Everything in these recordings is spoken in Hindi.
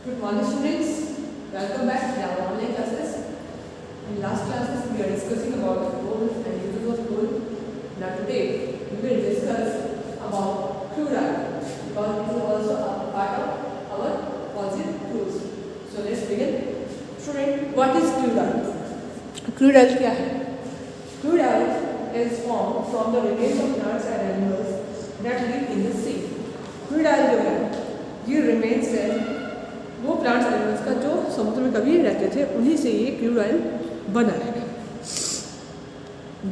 Good morning students, welcome back to our online classes. In last classes we are discussing about the coal and uses of coal. Now today we will discuss about crude oil because it is also a part of our fossil fuels. So let's begin. Student, what is crude oil? Crude oil क्या है? Crude oil is formed from the remains of plants and animals that live in the sea. Crude oil जो है ये remains है वो प्लांट्स एनिमल्स का जो समुद्र में कभी रहते थे उन्हीं से ये क्रूड ऑयल बना है.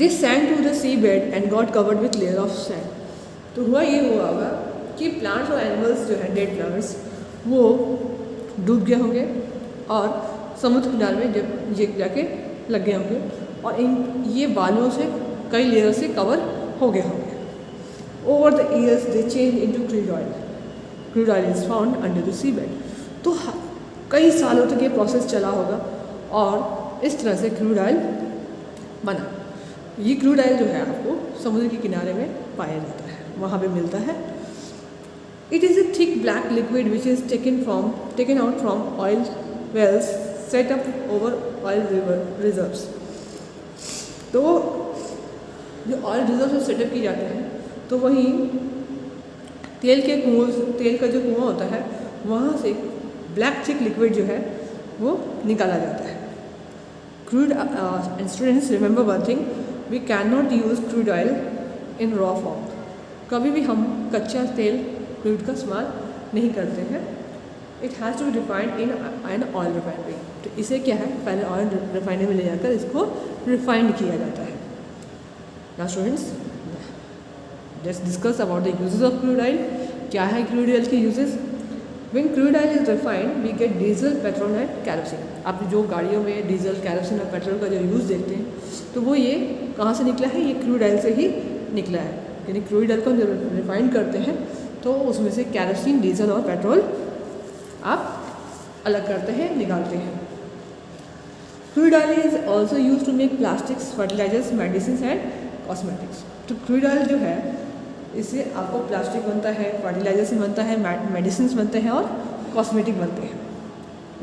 This sand to the sea bed and got covered with layer of sand. तो हुआ ये हुआ होगा कि प्लांट्स और एनिमल्स जो है डेड प्लांट्स वो डूब गए होंगे और समुद्र किनारे में जब ये जाके लग गए होंगे और इन ये बालुओं से कई लेयर से कवर हो गए होंगे. Over the years they change into crude oil. Crude oil is found under the sea bed. तो कई सालों तक ये प्रोसेस चला होगा और इस तरह से क्रूड ऑयल बना. ये क्रूड ऑयल जो है आपको समुद्र के किनारे में पाया जाता है, वहाँ पे मिलता है. It is a thick black liquid which is taken out from oil wells set up over oil reserves. तो जो ऑयल रिजर्व सेटअप किए जाते हैं तो वहीं तेल का जो कुआं होता है वहाँ से ब्लैक थिक लिक्विड जो है वो निकाला जाता है. Crude and students remember one thing, we can not use crude oil in raw form. कभी भी हम कच्चा तेल क्रूड का इस्तेमाल नहीं करते हैं. It has to be refined in an oil refinery. तो इसे क्या है, पहले ऑयल रिफाइनरी में ले जाकर इसको रिफाइंड किया जाता है. Now students, let's discuss about the uses of crude oil. क्या है क्रूड ऑयल के uses? When crude oil is refined, we get diesel, petrol and kerosene. आप जो गाड़ियों में डीजल, कैरोसिन और पेट्रोल का जो यूज़ देखते हैं तो वो ये कहाँ से निकला है? ये क्रूड ऑयल से ही निकला है. यानी क्रूड ऑयल को जब रिफाइन करते हैं तो उसमें से कैरोसिन, डीजल और पेट्रोल आप अलग करते हैं, निकालते हैं. Crude oil is also use to make plastics, fertilisers, medicine and cosmetics. तो क्रूड ऑयल जो है इससे आपको प्लास्टिक बनता है, फर्टिलाइजर्स बनता है, मेडिसिन बनते हैं और कॉस्मेटिक बनते हैं.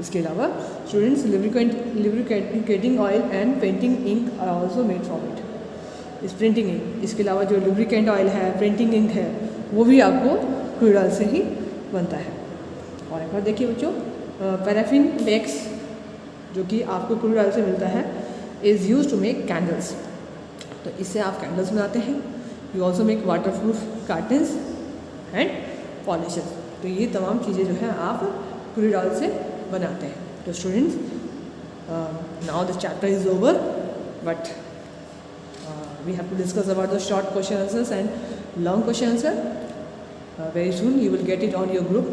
इसके अलावा students lubricating oil and painting ink are also made from it. इस प्रिंटिंग इंक, इसके अलावा जो लुब्रिकेंट ऑयल है, प्रिंटिंग इंक है, वो भी आपको क्रूड ऑयल से ही बनता है. और एक बार देखिए बच्चों, पैराफिन वैक्स जो कि आपको क्रूड ऑयल से मिलता है is use to make candles. तो इससे आप कैंडल्स बनाते हैं. You also make waterproof cartons and polisher. तो ये तमाम चीज़ें जो है आप क्रूड ऑयल से बनाते हैं. तो students, now the chapter is over but we have to discuss about the short question answers and long question answer. Very soon you will get it on your group.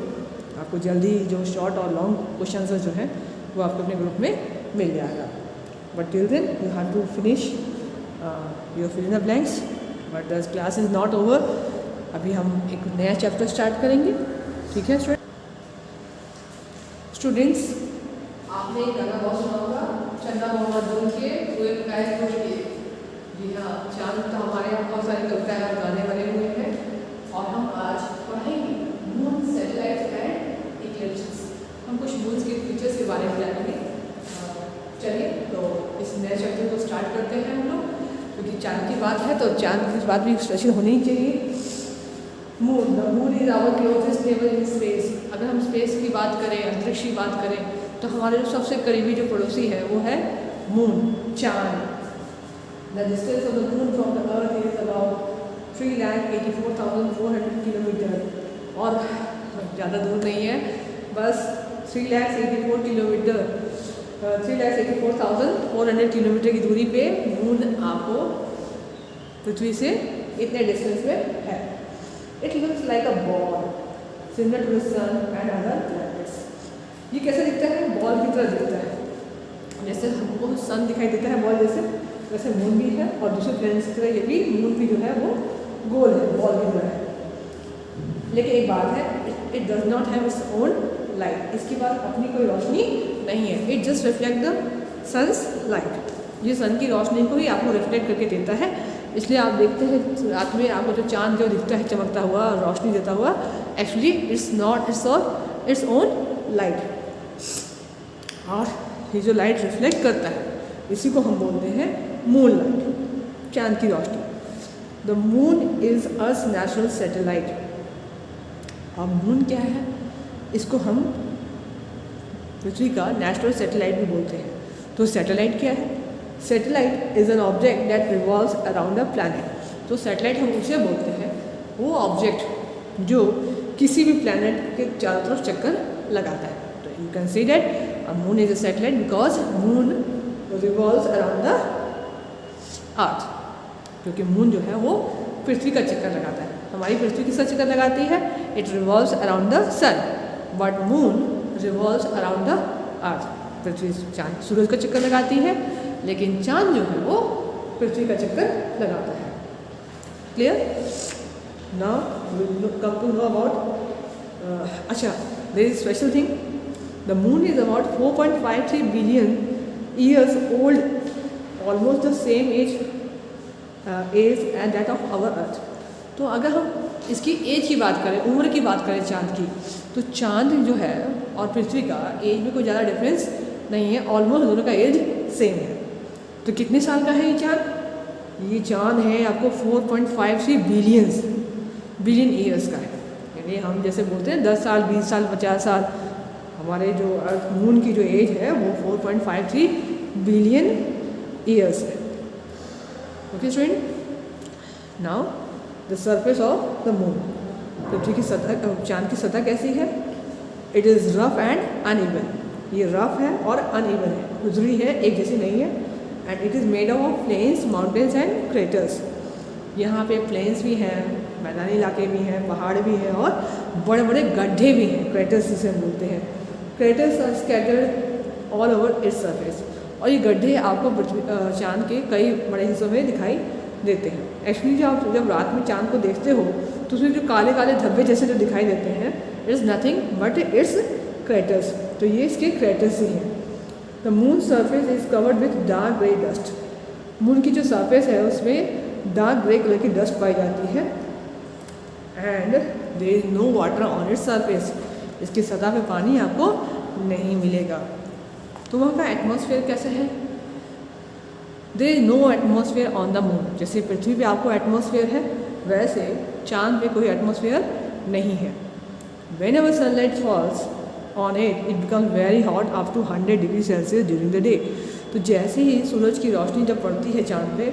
आपको जल्दी जो शॉर्ट और लॉन्ग क्वेश्चन आंसर जो है वो आपको अपने ग्रुप में मिल जाएगा. But till then you have to finish your fill in the blanks. But the class is not over. अभी हम एक नया चैप्टर स्टार्ट करेंगे. ठीक है स्टूडेंट्स, आपने एक गाना बहुत सुना होगा, चंदा मोहम्मद धूम के हुए पैर टूट के. जी हाँ, चांद तो हमारे यहाँ बहुत सारे कविताएं और गाने बने हुए हैं और हम आज पढ़ेंगे मून, सैटेलाइट एंड इक्लिप्सेस. हम कुछ मून्स के फीचर्स के बारे में जानेंगे. चलिए तो इस नए चैप्टर को स्टार्ट करते हैं हम लोग. क्योंकि चांद की बात है तो चांद की बात भी स्पेशल होनी ही चाहिए. Moon, the moon is our closest neighbour in space. अगर हम स्पेस की बात करें, अंतरिक्ष की बात करें, तो हमारे जो सबसे करीबी जो पड़ोसी है वो है मून, चांद. The distance of the moon from the earth is about 3,84,400 kilometre. और ज़्यादा दूर नहीं है, बस 3,84 किलोमीटर, 3,84,400 किलोमीटर की दूरी पे मून आपको पृथ्वी से इतने डिस्टेंस में है. It looks like a ball similar to the sun and other planets. ये कैसे दिखता है? बॉल की तरह दिखता है. जैसे हमको सन दिखाई देता है बॉल जैसे, वैसे मून भी है. और दूसरे प्लैनेट्स की तरह ये भी मून भी जो है वो गोल है, बॉल की तरह है. लेकिन एक बात है, it does not have its own light. इसके पास अपनी कोई रोशनी नहीं है. It just reflect the sun's light. ये सन की रोशनी को ही आपको रिफ्लेक्ट करके देता है. इसलिए आप देखते हैं रात में आपको जो चांद जो दिखता है चमकता हुआ, रोशनी देता हुआ, actually it's not it's own light. और ये जो लाइट रिफ्लेक्ट करता है इसी को हम बोलते हैं मून लाइट, चांद की रोशनी। The moon is earth natural satellite. अब मून क्या है? इसको हम पृथ्वी का नेचुरल सैटेलाइट भी बोलते हैं। तो सैटेलाइट क्या है? Satellite is an object that revolves around the planet. तो सैटेलाइट हम उसे बोलते हैं वो ऑब्जेक्ट जो किसी भी प्लैनेट के चारों तरफ चक्कर लगाता है। तो you can see that moon is a satellite because moon revolves around the अर्थ, क्योंकि मून जो है वो पृथ्वी का चक्कर लगाता है। हमारी पृथ्वी किसका चक्कर लगाती है? It revolves around the sun, but moon revolves around the earth. पृथ्वी चांद सूरज का चक्कर लगाती है, लेकिन चांद जो है वो पृथ्वी का चक्कर लगाता है। Clear? Now we will come to know about अच्छा, there is special thing. The moon is about 4.53 billion years old, almost the same age and that of our earth. तो अगर हम इसकी एज की बात करें, उम्र की बात करें चांद की, तो चांद जो है और पृथ्वी का एज में कोई ज़्यादा डिफरेंस नहीं है, ऑलमोस्ट दोनों का एज सेम है। तो कितने साल का है ये चांद? ये चांद है आपको 4.53 बिलियन ईयर्स का है। यानी हम जैसे बोलते हैं 10 साल, 20 साल, 50 साल, हमारे जो अर्थ मून की जो एज है वो 4.53 बिलियन ईयर्स है। Okay student, now the surface of the moon. पृथ्वी की सतह, चांद की सतह कैसी है? It is rough and uneven. ये रफ है और अनइवन है, खुजरी है, एक जैसी नहीं है। And it is made of plains, mountains and craters. यहाँ पे प्लेन्स भी हैं, मैदानी इलाके भी हैं, पहाड़ भी हैं और बड़े बड़े गड्ढे भी हैं, क्रेटर्स जिसे हम बोलते हैं। Craters are scattered all over its surface. और ये गड्ढे आपको चांद के कई बड़े हिस्सों में दिखाई देते हैं। एक्चुअली जब रात में चांद को देखते हो तो उसमें जो काले काले धब्बे जैसे जो दिखाई देते हैं, it's nothing but it's craters. तो ये इसके क्रेटर्स ही हैं। The moon surface is covered with dark grey dust. Moon की जो सरफेस है उसमें डार्क ग्रे कलर की डस्ट पाई जाती है। And there is no water on its surface. इसकी सतह पे पानी आपको नहीं मिलेगा। तो वहाँ का एटमॉस्फेयर कैसा है? There is no atmosphere on the moon. जैसे पृथ्वी पे आपको एटमॉस्फेयर है, वैसे चांद पे कोई एटमॉस्फेयर नहीं है। Whenever sunlight falls on it, it becomes very hot up to 100 degree celsius during the day. तो जैसे ही सूरज की रोशनी जब पड़ती है चांद पे,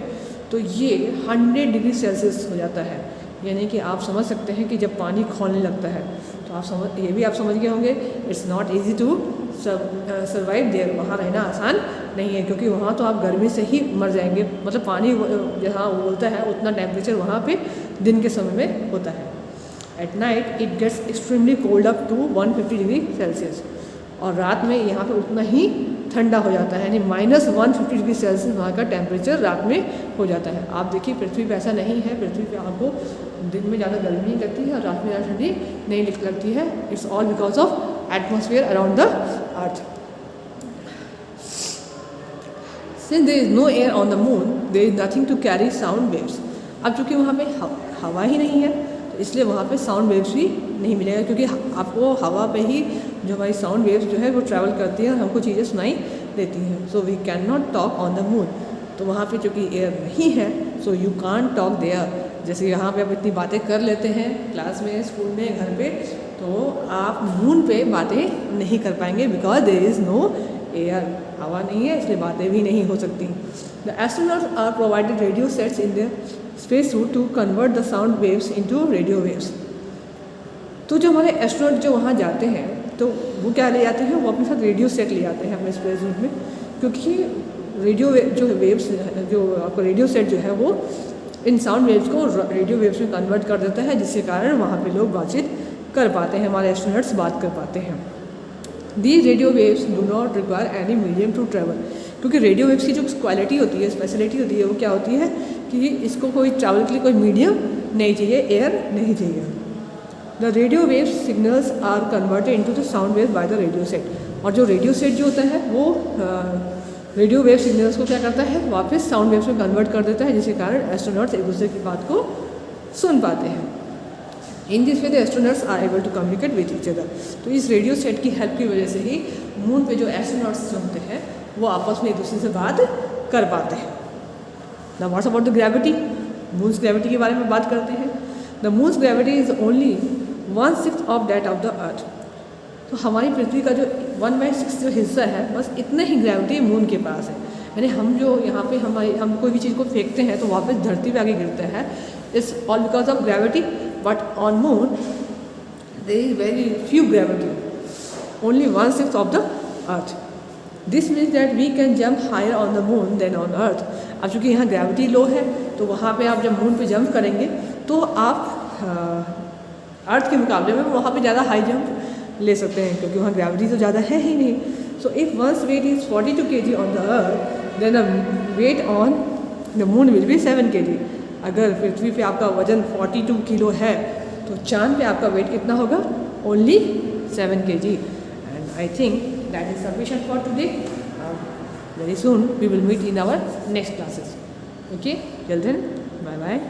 तो ये 100 डिग्री सेल्सियस हो जाता है। यानी कि आप समझ सकते हैं कि जब पानी खौलने लगता है, तो आप ये भी आप समझ गए होंगे, it's not easy to survive there. वहाँ रहना आसान नहीं है, क्योंकि वहाँ तो आप गर्मी से ही मर जाएंगे। मतलब पानी जहाँ उबलता है उतना टेम्परेचर वहाँ पे दिन के समय में होता है। At night it gets extremely cold up to 150 degree celsius. और रात में यहाँ पे उतना ही ठंडा हो जाता है, यानी -150 डिग्री सेल्सियस वहाँ का टेम्परेचर रात में हो जाता है। आप देखिए पृथ्वी पे ऐसा नहीं है। पृथ्वी पे आपको दिन में ज़्यादा गर्मी नहीं लगती है और रात में ज़्यादा ठंडी नहीं लगती है। It's all because of atmosphere around the earth. Since there is no air on the moon, there is nothing to carry sound waves. अब चूँकि वहाँ पे हवा ही नहीं है, तो इसलिए वहाँ पे साउंड वेव्स भी नहीं मिलेगा, क्योंकि आपको हवा पे ही जो हमारी साउंड वेव्स जो है वो ट्रैवल करती है और हमको चीज़ें सुनाई देती हैं। So we can not talk on the moon. तो वहाँ पे चूँकि एयर नहीं है, so you can't talk there. जैसे यहाँ पे आप इतनी बातें कर लेते हैं क्लास में, स्कूल में, घर पे, तो आप मून पे बातें नहीं कर पाएंगे because there is no air. हवा नहीं है, इसलिए बातें भी नहीं हो सकती। The astronauts are provided radio sets in the space suit to convert the sound waves into radio waves. तो जो हमारे एस्ट्रोनॉट जो वहाँ जाते हैं, तो वो क्या ले जाते हैं? वो अपने साथ रेडियो सेट ले जाते हैं अपने स्पेस सूट में, क्योंकि रेडियो जो वेव्स, जो आपका रेडियो सेट जो है वो इन साउंड वेव्स को रेडियो वेव्स में कन्वर्ट कर देता है, जिसके कारण वहाँ पे लोग बातचीत कर पाते हैं, हमारे एस्ट्रोनॉट्स बात कर पाते हैं। These radio waves do not require any medium to travel. क्योंकि रेडियो वेव्स की जो क्वालिटी होती है, स्पेशलिटी होती है, वो क्या होती है कि इसको कोई ट्रैवल के लिए कोई मीडियम नहीं चाहिए, एयर नहीं चाहिए। The radio waves signals are converted into the sound wave by the radio set. और जो रेडियो सेट जो होता है वो रेडियो वेव सिग्नल्स को क्या करता है? वापस साउंड वेव्स में कन्वर्ट कर देता है, जिसके कारण एस्ट्रोनॉट्स एक दूसरे की बात को सुन पाते हैं। In this way the astronauts are able to communicate with each other. तो इस रेडियो सेट की हेल्प की वजह से ही मून पे जो एस्ट्रोनॉट्स जो होते हैं वो आपस में एक दूसरे से बात कर पाते हैं। Now what's about the gravity? Moons gravity के बारे में बात करते हैं। The moons gravity is only 1/6 of that of the अर्थ। तो हमारी पृथ्वी का जो 1/6 जो हिस्सा है बस इतना ही ग्रेविटी मून के पास है। यानी हम जो यहाँ पे हम कोई भी चीज़ को फेंकते हैं तो वापस धरती पे आके गिरता है, it's all because of gravity. But on moon there is very few gravity, only 1/6 of the earth. This means that we can jump higher on the moon than on earth. अब चूँकि यहाँ ग्रेविटी लो है तो वहाँ पे आप जब मून पे जंप करेंगे तो आप अर्थ के मुकाबले में वहाँ पे ज़्यादा हाई जंप ले सकते हैं, क्योंकि वहाँ ग्रेविटी तो ज़्यादा है ही नहीं। So if one's weight is 42 kg on the earth then the weight on the moon will be 7 kg। अगर पृथ्वी पे आपका वजन 42 किलो है तो चांद पे आपका वेट कितना होगा? Only 7 kg। And I think that is sufficient for today. Very soon we will meet in our next classes. Okay, till then bye bye.